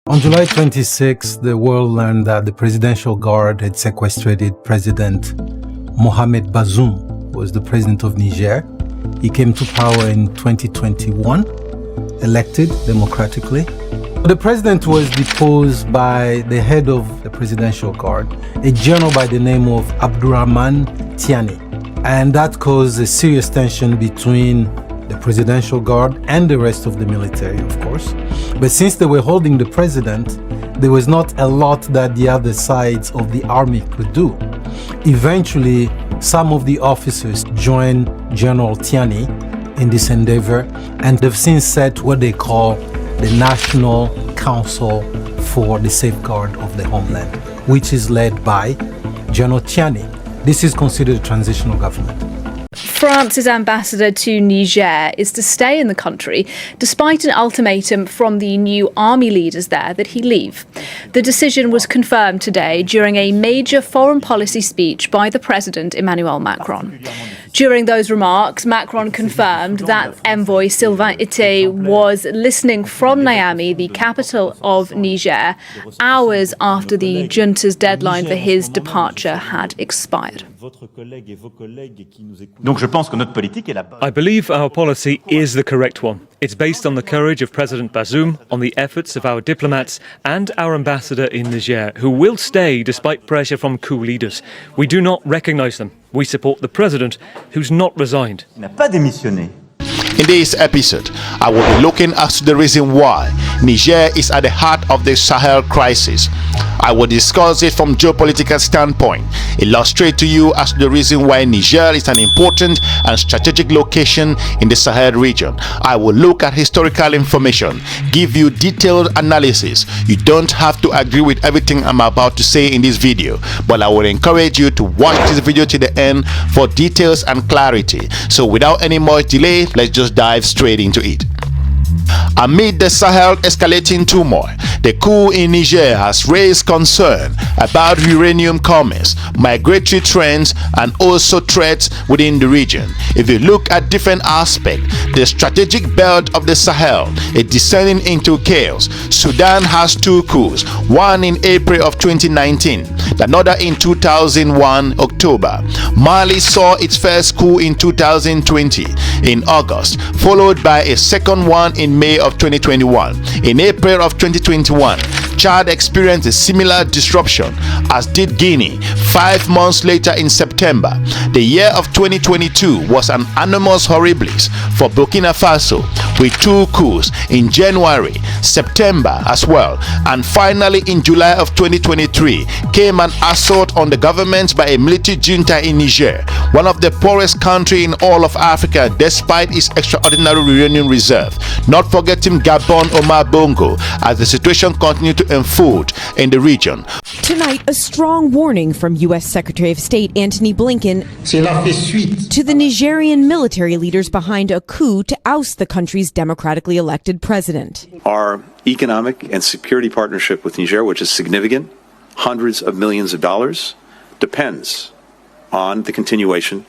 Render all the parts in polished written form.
On July 26, the world learned that the Presidential Guard had sequestrated President Mohamed Bazoum, who was the president of Niger. He came to power in 2021, elected democratically. The president was deposed by the head of the Presidential Guard, a general by the name of Abdurrahman Tiani. And that caused a serious tension between the Presidential Guard and the rest of the military, of course. But since they were holding the president, there was not a lot that the other sides of the army could do. Eventually, some of the officers joined General Tiani in this endeavor, and they've since set what they call the National Council for the Safeguard of the Homeland, which is led by General Tiani. This is considered a transitional government. France's ambassador to Niger is to stay in the country despite an ultimatum from the new army leaders there that he leave. The decision was confirmed today during a major foreign policy speech by the president, Emmanuel Macron. During those remarks, Macron confirmed that envoy Sylvain Ité was listening from Niamey, the capital of Niger, hours after the junta's deadline for his departure had expired. I believe our policy is the correct one. It's based on the courage of President Bazoum, on the efforts of our diplomats and our ambassador in Niger, who will stay despite pressure from coup leaders. We do not recognise them. We support the president, who's not resigned. In this episode, I will be looking at the reason why Niger is at the heart of the Sahel crisis. I will discuss it from geopolitical standpoint, illustrate to you as the reason why Niger is an important and strategic location in the Sahel region. I will look at historical information, give you detailed analysis. You don't have to agree with everything I'm about to say in this video, but I will encourage you to watch this video to the end for details and clarity. So without any more delay, let's just dive straight into it. Amid the Sahel escalating turmoil, the coup in Niger has raised concern about uranium commerce, migratory trends, and also threats within the region. If you look at different aspects, the strategic belt of the Sahel is descending into chaos. Sudan has two coups, one in April of 2019, another in 2001 October. Mali saw its first coup in 2020 in August, followed by a second one in May of 2021. In April of 2021, Chad experienced a similar disruption, as did Guinea. 5 months later in September, the year of 2022 was an annus horribilis for Burkina Faso, with two coups in January, September as well, and finally in July of 2023 came an assault on the government by a military junta in Niger, one of the poorest countries in all of Africa despite its extraordinary uranium reserve. Not forgetting Gabon Omar Bongo, as the situation continued to unfold in the region. Tonight, a strong warning from U.S. Secretary of State Antony Blinken to the Nigerian military leaders behind a coup to oust the country's democratically elected president. Our economic and security partnership with Niger, which is significant, hundreds of millions of dollars, depends on the continuation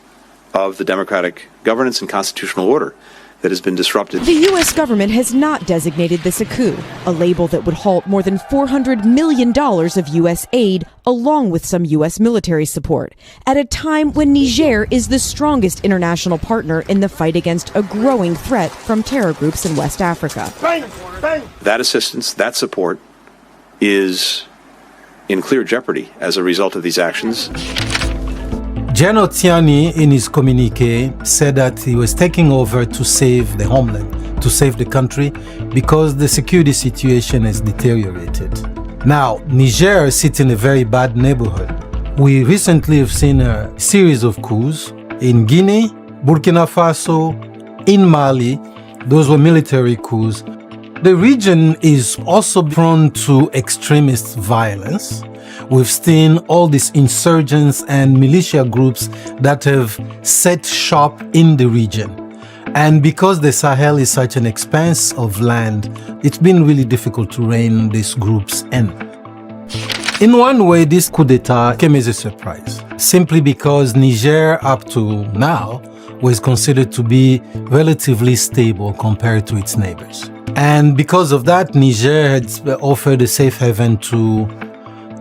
of the democratic governance and constitutional order that has been disrupted. The U.S. government has not designated this a coup, a label that would halt more than $400 million of U.S. aid, along with some U.S. military support, at a time when Niger is the strongest international partner in the fight against a growing threat from terror groups in West Africa. That assistance, that support, is in clear jeopardy as a result of these actions. General Tiani, in his communique, said that he was taking over to save the homeland, to save the country, because the security situation has deteriorated. Now, Niger sits in a very bad neighborhood. We recently have seen a series of coups in Guinea, Burkina Faso, in Mali. Those were military coups. The region is also prone to extremist violence. We've seen all these insurgents and militia groups that have set shop in the region. And because the Sahel is such an expanse of land, it's been really difficult to rein these groups in. In one way, this coup d'etat came as a surprise, simply because Niger, up to now, was considered to be relatively stable compared to its neighbors. And because of that, Niger had offered a safe haven to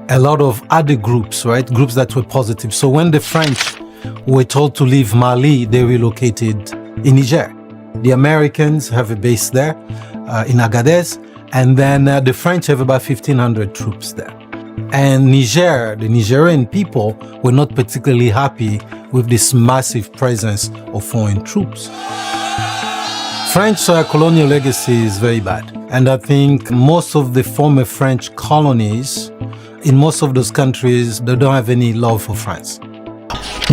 a lot of other groups, right? Groups that were positive. So when the French were told to leave Mali, they relocated in Niger. The Americans have a base there in Agadez, and then the French have about 1,500 troops there. And Niger, the Nigerian people, were not particularly happy with this massive presence of foreign troops. French colonial legacy is very bad. And I think most of the former French colonies, in most of those countries, they don't have any love for France.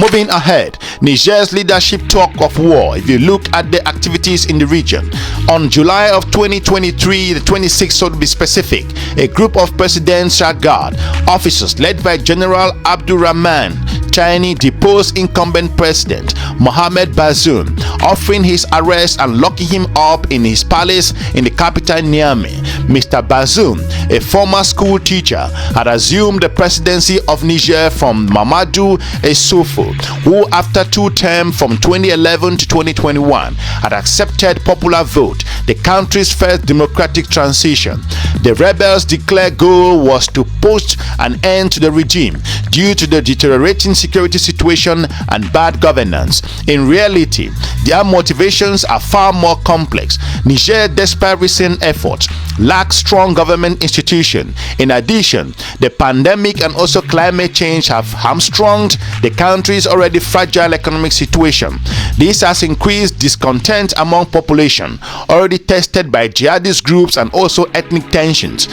Moving ahead, Niger's leadership talk of war. If you look at the activities in the region, on July of 2023, the 26th to be specific, a group of presidential guard officers led by General Abdurrahman Chani deposed incumbent president Mohamed Bazoum, offering his arrest and locking him up in his palace in the capital Niamey. Mr. Bazoum, a former school teacher, had assumed the presidency of Niger from Mamadou Issoufou, who after two terms from 2011 to 2021 had accepted popular vote, the country's first democratic transition. The rebels' declared goal was to put an end to the regime due to the deteriorating security situation and bad governance. In reality, their motivations are far more complex. Niger, despite recent efforts, lacks strong government institutions. In addition, the pandemic and also climate change have hamstrung the country's already fragile economic situation. This has increased discontent among population, already tested by jihadist groups and also ethnic tensions.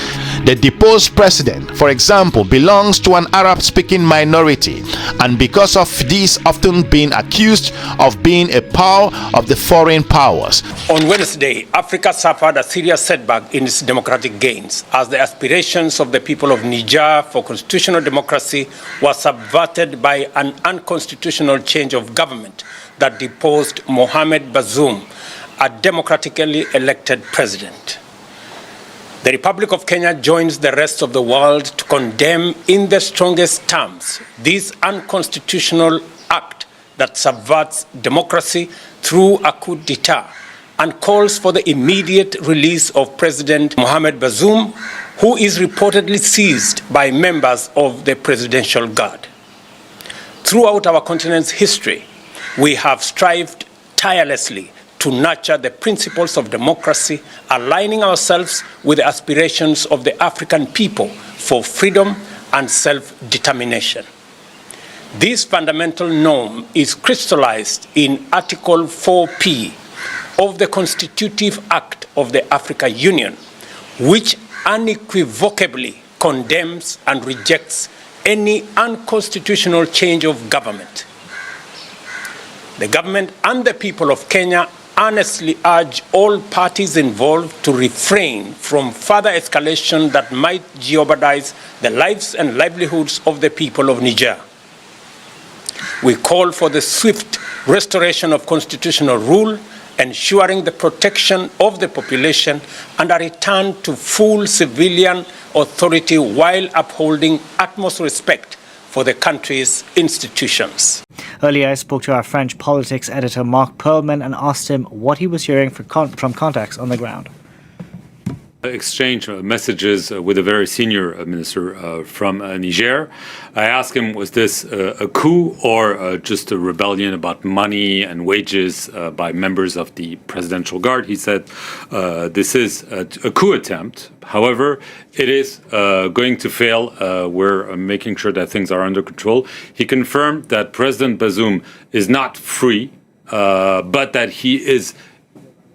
The deposed president, for example, belongs to an Arab-speaking minority, and because of this often been accused of being a power of the foreign powers. On Wednesday, Africa suffered a serious setback in its democratic gains as the aspirations of the people of Niger for constitutional democracy were subverted by an unconstitutional change of government that deposed Mohamed Bazoum, a democratically elected president. The Republic of Kenya joins the rest of the world to condemn in the strongest terms this unconstitutional act that subverts democracy through a coup d'etat and calls for the immediate release of President Mohamed Bazoum, who is reportedly seized by members of the Presidential Guard. Throughout our continent's history, we have strived tirelessly to nurture the principles of democracy, aligning ourselves with the aspirations of the African people for freedom and self-determination. This fundamental norm is crystallized in Article 4P of the Constitutive Act of the African Union, which unequivocally condemns and rejects any unconstitutional change of government. The government and the people of Kenya earnestly urge all parties involved to refrain from further escalation that might jeopardize the lives and livelihoods of the people of Niger. We call for the swift restoration of constitutional rule, ensuring the protection of the population and a return to full civilian authority while upholding utmost respect for the country's institutions. Earlier, I spoke to our French politics editor Mark Perlman and asked him what he was hearing from contacts on the ground. Exchange messages with a very senior minister from Niger. I asked him, was this a coup or just a rebellion about money and wages by members of the Presidential Guard? He said this is a coup attempt. However, it is going to fail. We're making sure that things are under control. He confirmed that President Bazoum is not free, but that he is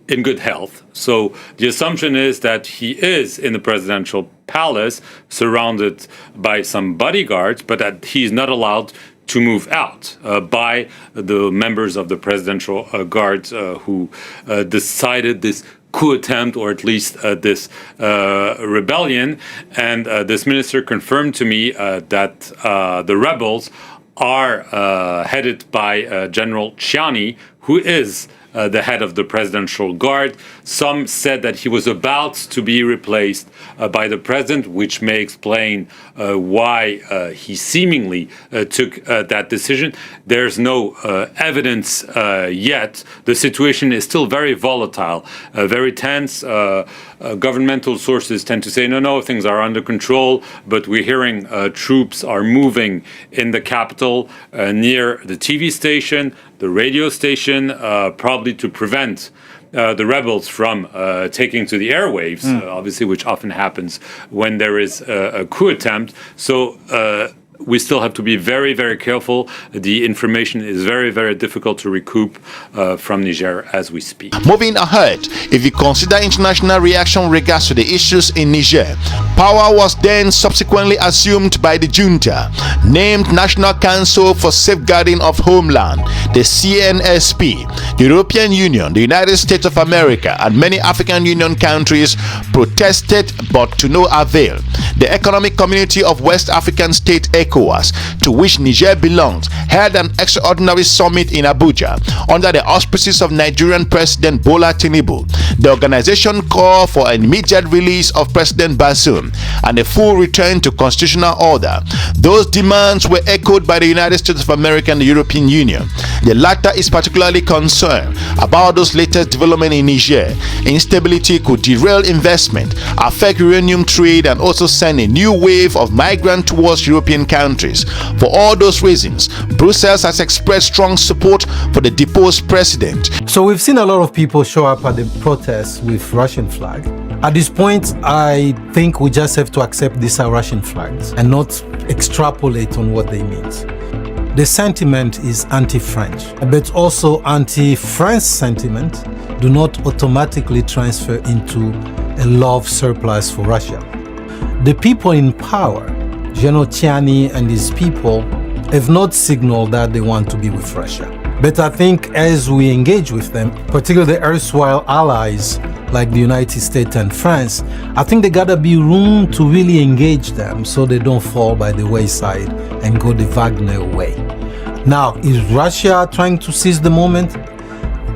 in good health. So the assumption is that he is in the presidential palace, surrounded by some bodyguards, but that he's not allowed to move out by the members of the Presidential Guard who decided this coup attempt, or at least this rebellion. And this minister confirmed to me that the rebels are headed by General Chani, who is the head of the presidential guard. Some said that he was about to be replaced by the president, which may explain why he seemingly took that decision. There's no evidence yet. The situation is still very volatile, very tense. Governmental sources tend to say, no, things are under control, but we're hearing troops are moving in the capital near the TV station, the radio station, probably to prevent the rebels from taking to the airwaves, obviously, which often happens when there is a coup attempt. So we still have to be very, very careful. The information is very, very difficult to recoup from Niger as we speak. Moving ahead, if you consider international reaction in regards to the issues in Niger, power was then subsequently assumed by the Junta, named National Council for Safeguarding of Homeland, the CNSP. The European Union, the United States of America, and many African Union countries protested, but to no avail. The Economic Community of West African States, ECOWAS, to which Niger belongs, held an extraordinary summit in Abuja under the auspices of Nigerian President Bola Tinubu. The organization called for an immediate release of President Bazoum and a full return to constitutional order. Those demands were echoed by the United States of America and the European Union. The latter is particularly concerned about those latest developments in Niger. Instability could derail investment, affect uranium trade, and also send a new wave of migrants towards European countries. For all those reasons, Brussels has expressed strong support for the deposed president. So we've seen a lot of people show up at the protests with Russian flag. At this point, I think we just have to accept these are Russian flags and not extrapolate on what they mean. The sentiment is anti-French, but also anti-France sentiment do not automatically transfer into a love surplus for Russia. The people in power, General Tiani and his people, have not signaled that they want to be with Russia. But I think as we engage with them, particularly the erstwhile allies like the United States and France, I think there gotta be room to really engage them so they don't fall by the wayside and go the Wagner way. Now, is Russia trying to seize the moment?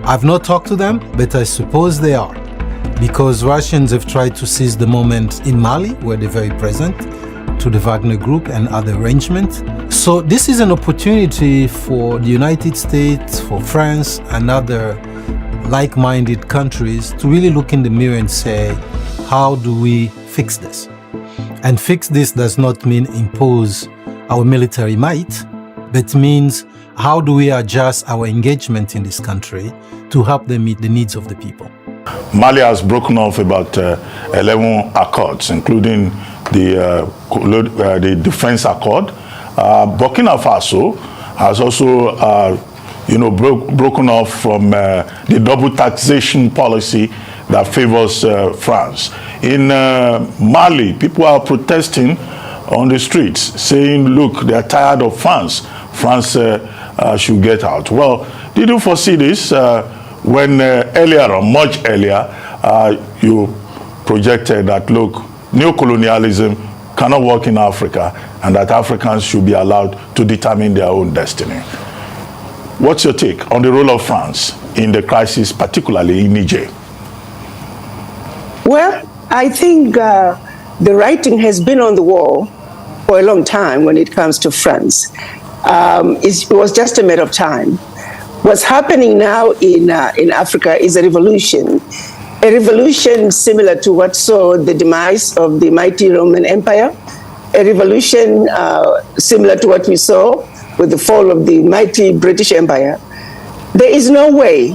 I've not talked to them, but I suppose they are, because Russians have tried to seize the moment in Mali, where they're very present, to the Wagner Group and other arrangements. So this is an opportunity for the United States, for France, and other like-minded countries to really look in the mirror and say, how do we fix this? And fix this does not mean impose our military might, but means how do we adjust our engagement in this country to help them meet the needs of the people. Mali has broken off about 11 accords, including the defense accord. Burkina Faso has also broken off from the double taxation policy that favors France. In Mali, people are protesting on the streets, saying, look, they're tired of France. France should get out. Well, did you foresee this when earlier, or much earlier, you projected that, look, neocolonialism cannot work in Africa and that Africans should be allowed to determine their own destiny? What's your take on the role of France in the crisis, particularly in Niger? Well, I think the writing has been on the wall for a long time when it comes to France. It was just a matter of time. What's happening now in Africa is a revolution similar to what saw the demise of the mighty Roman Empire, a revolution similar to what we saw with the fall of the mighty British Empire. There is no way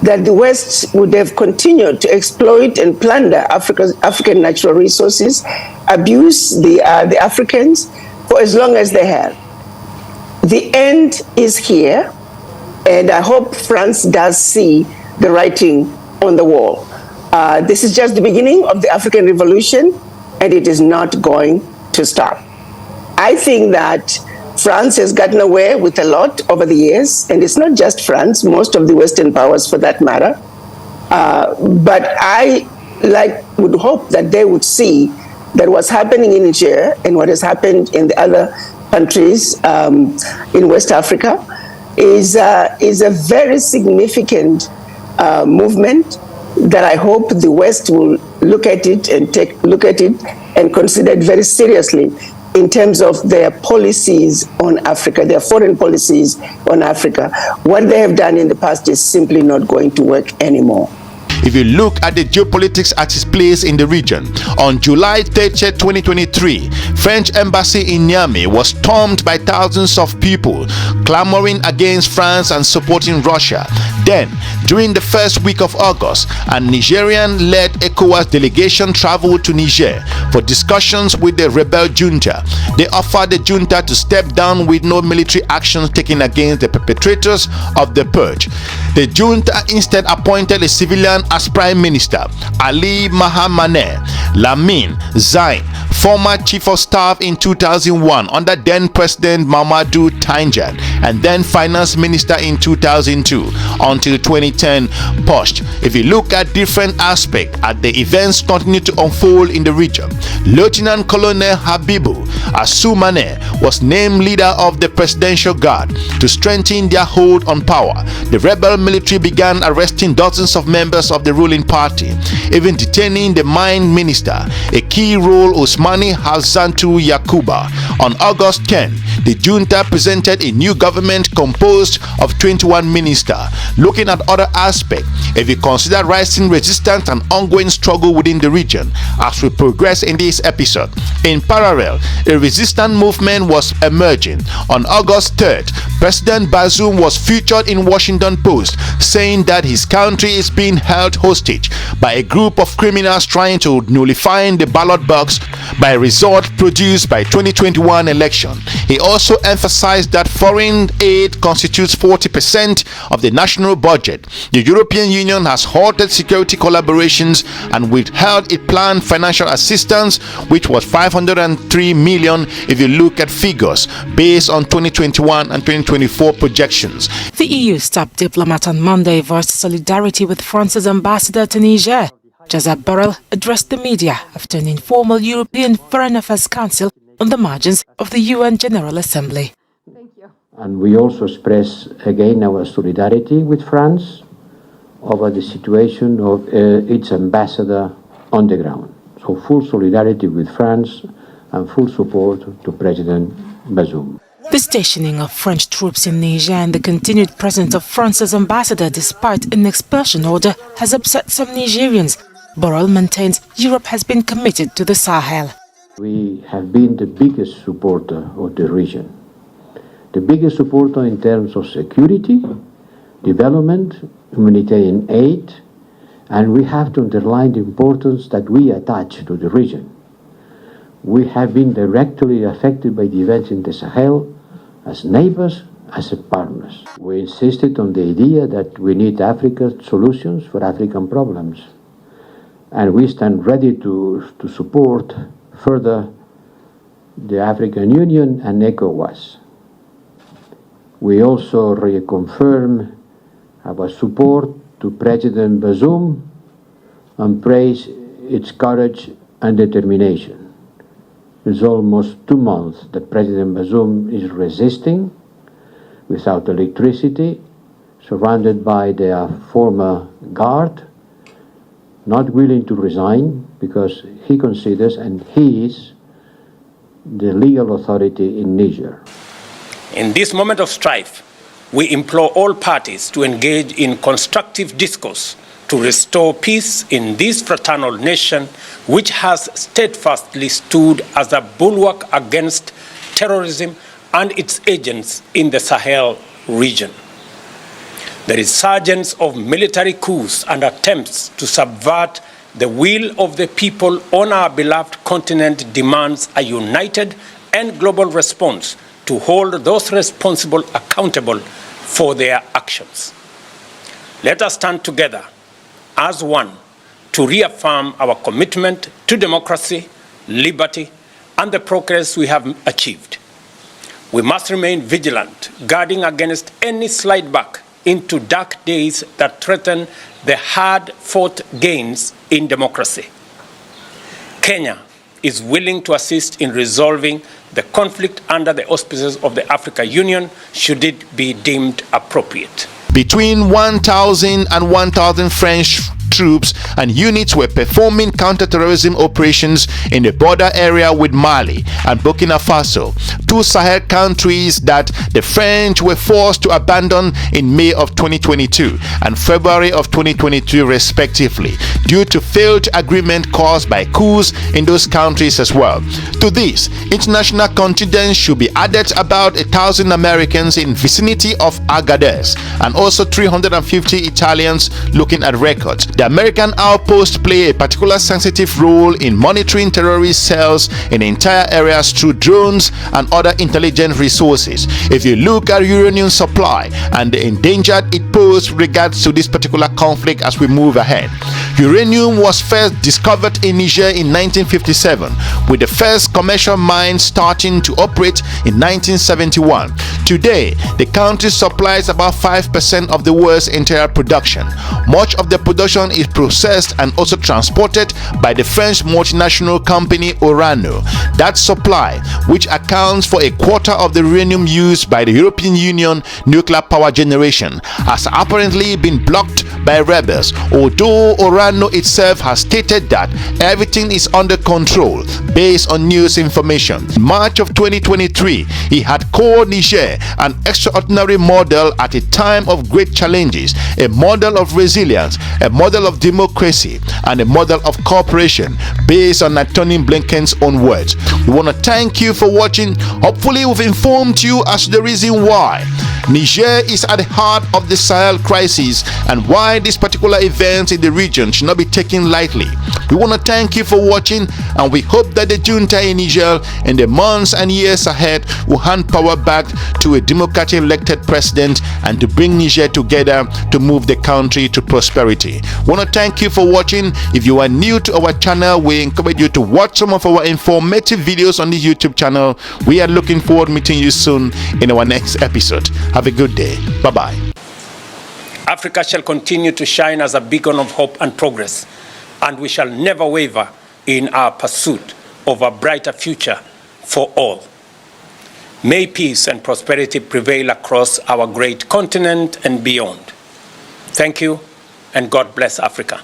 that the West would have continued to exploit and plunder African natural resources, abuse the Africans for as long as they have. The end is here, and I hope France does see the writing on the wall. This is just the beginning of the African Revolution, and it is not going to stop. I think that France has gotten away with a lot over the years, and it's not just France, most of the Western powers for that matter. But I would hope that they would see that what's happening in Niger and what has happened in the other countries in West Africa is a very significant movement that I hope the West will look at it and consider it very seriously in terms of their policies on Africa, their foreign policies on Africa. What they have done in the past is simply not going to work anymore. If you look at the geopolitics at its place in the region, on July 30, 2023, French embassy in Niamey was stormed by thousands of people clamoring against France and supporting Russia. Then, during the first week of August, a Nigerian-led ECOWAS delegation traveled to Niger for discussions with the rebel Junta. They offered the Junta to step down with no military actions taken against the perpetrators of the purge. The Junta instead appointed a civilian as Prime Minister, Ali Mahamane Lamine Zain, former Chief of Staff in 2001 under then President Mamadou Tandja, and then Finance Minister in 2002 until 2010 pushed. If you look at different aspects at the events continue to unfold in the region, Lieutenant Colonel Habibu Asumane was named leader of the Presidential Guard to strengthen their hold on power. The rebel military began arresting dozens of members of the ruling party, even detaining the mine minister, a key role Ousmani Hassantou Yakuba. On August 10, the junta presented a new government composed of 21 ministers. Looking at other aspects, if you consider rising resistance and ongoing struggle within the region as we progress in this episode, in parallel, a resistance movement was emerging. On August 3rd, President Bazoum was featured in Washington Post saying that his country is being held hostage by a group of criminals trying to nullify the ballot box by a result produced by 2021 election. He also emphasized that foreign aid constitutes 40% of the national budget. The European Union has halted security collaborations and withheld its planned financial assistance, which was 503 million if you look at figures based on 2021 and 2024 projections. The EU stopped diplomat on Monday voiced solidarity with France's ambassador to Niger. Joseph Borrell addressed the media after an informal European Foreign Affairs Council on the margins of the UN General Assembly. And we also express again our solidarity with France over the situation of its ambassador on the ground. So full solidarity with France and full support to President Bazoum. The stationing of French troops in Niger and the continued presence of France's ambassador despite an expulsion order has upset some Nigerians. Borrell maintains Europe has been committed to the Sahel. We have been the biggest supporter of the region. The biggest supporter in terms of security, development, humanitarian aid, and we have to underline the importance that we attach to the region. We have been directly affected by the events in the Sahel as neighbors, as partners. We insisted on the idea that we need African solutions for African problems. And we stand ready to support further the African Union and ECOWAS. We also reconfirm our support to President Bazoum and praise its courage and determination. It's almost 2 months that President Bazoum is resisting without electricity, surrounded by their former guard, not willing to resign because he considers and he is the legal authority in Niger. In this moment of strife, we implore all parties to engage in constructive discourse to restore peace in this fraternal nation, which has steadfastly stood as a bulwark against terrorism and its agents in the Sahel region. The resurgence of military coups and attempts to subvert the will of the people on our beloved continent demands a united and global response to hold those responsible accountable for their actions. Let us stand together as one to reaffirm our commitment to democracy, liberty, and the progress we have achieved. We must remain vigilant, guarding against any slide back into dark days that threaten the hard-fought gains in democracy. Kenya is willing to assist in resolving the conflict under the auspices of the African Union should it be deemed appropriate. Between 1,000 and 1,000 French troops and units were performing counter-terrorism operations in the border area with Mali and Burkina Faso, two Sahel countries that the French were forced to abandon in May of 2022 and February of 2022 respectively, due to failed agreement caused by coups in those countries as well. To this, international contingents should be added, about 1,000 Americans in vicinity of Agadez and also 350 Italians looking at records. The American outposts play a particular sensitive role in monitoring terrorist cells in entire areas through drones and other intelligence resources. If you look at uranium supply and the endanger it poses regards to this particular conflict as we move ahead, uranium was first discovered in Niger in 1957, with the first commercial mine starting to operate in 1971. Today, the country supplies about 5% of the world's entire production. Much of the production is processed and also transported by the French multinational company Orano. That supply, which accounts for a quarter of the uranium used by the European Union nuclear power generation, has apparently been blocked by rebels, although Orano itself has stated that everything is under control based on news information. In March of 2023, he had called Niger an extraordinary model at a time of great challenges, a model of resilience, a model of democracy, and a model of cooperation, based on Antony Blinken's own words. We want to thank you for watching. Hopefully we've informed you as to the reason why Niger is at the heart of the Sahel crisis and why these particular events in the region should not be taken lightly. We want to thank you for watching, and we hope that the junta in Niger in the months and years ahead will hand power back to a democratically elected president and to bring Niger together to move the country to prosperity. We want to thank you for watching. If you are new to our channel, we encourage you to watch some of our informative videos on the YouTube channel. We are looking forward to meeting you soon in our next episode. Have a good day. Bye-bye. Africa shall continue to shine as a beacon of hope and progress, and we shall never waver in our pursuit of a brighter future for all. May peace and prosperity prevail across our great continent and beyond. Thank you, and God bless Africa.